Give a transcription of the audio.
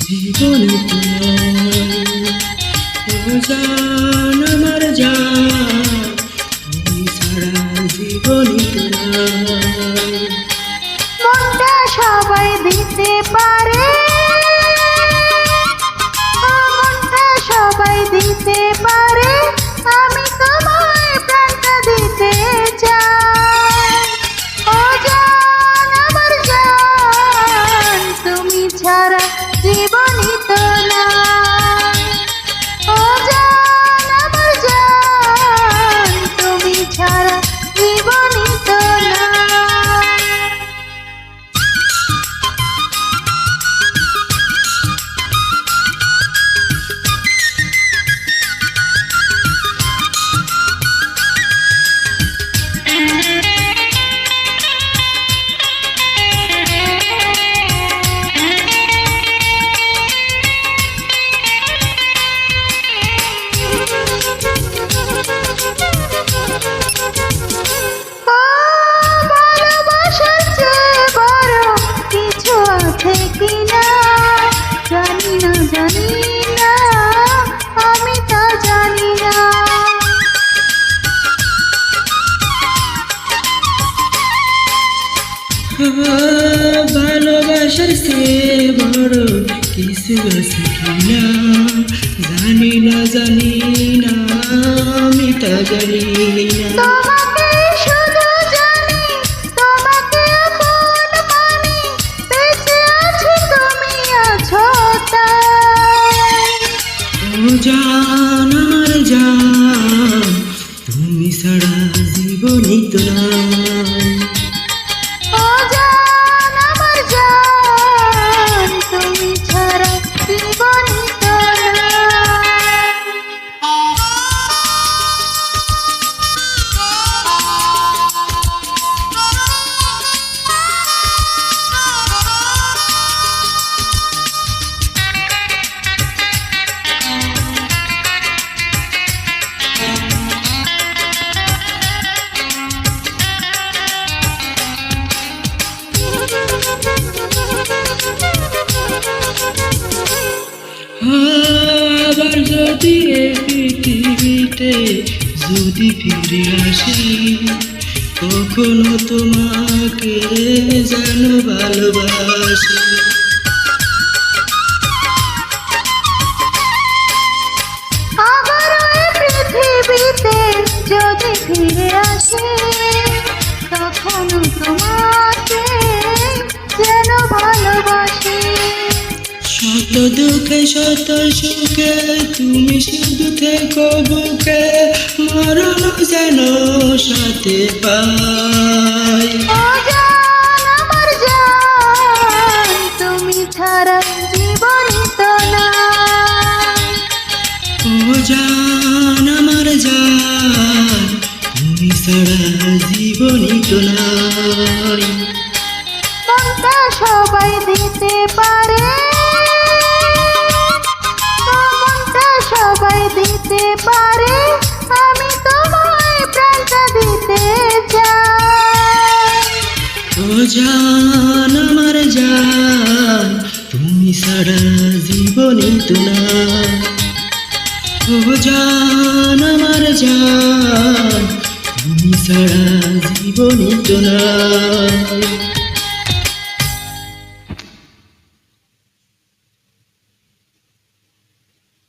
জীবনে তোমার জান আমার জান, তুমি ছাড়া জীবনে তোমার। মনটা সবাই দিতে পারে, মনটা সবাই দিতে পারে, আমি তোমায় প্রাণটা দিতে চাই। ও জান আমার জান, তুমি ছাড়া জীবনই তো নাই। ও জান আমার জান, তুমি ছাড়া জীবনই তো নাই। ভালোবাসার চেয়ে বড় কিছু আছে কিনা, জানি না জানি না, আমি তা জানি না। তোমাকে শুধু জানি, তোমাকে আপন মানি, বেঁচে আছি তুমি আছো তাই। ও জান আমার জান, তুমি ছাড়া জীবনই তো নাই। ও জান আমার জান, তুমি ছাড়া জীবনই তো আবার যদি এই পৃথিবীতে যদি ফিরে আসি, কখনো তোমাকে যেন ভালোবাসি। আবার ওই পৃথিবীতে যদি ফিরে আসি, তখনও তোমাকে যেন ভালোবাসি। শত দুঃখে শত সুখে তুমি শুধু থেকো বুকে, মরণ যেন সাথে পাই। ও জান আমার জান, তুমি ছাড়া জীবনই তো নাই। ও জান আমার জান, তুমি ছাড়া জীবনই তো নাই। মনটা সবাই দিতে পারে, মনটা সবাই দিতে পারে, আমি তোমায় প্রাণটা দিতে চাই। ও জান আমার জান, তুমি ছাড়া জীবনই তো নাই। ও জান আমার জান, তুমি ছাড়া জীবনই তো নাই।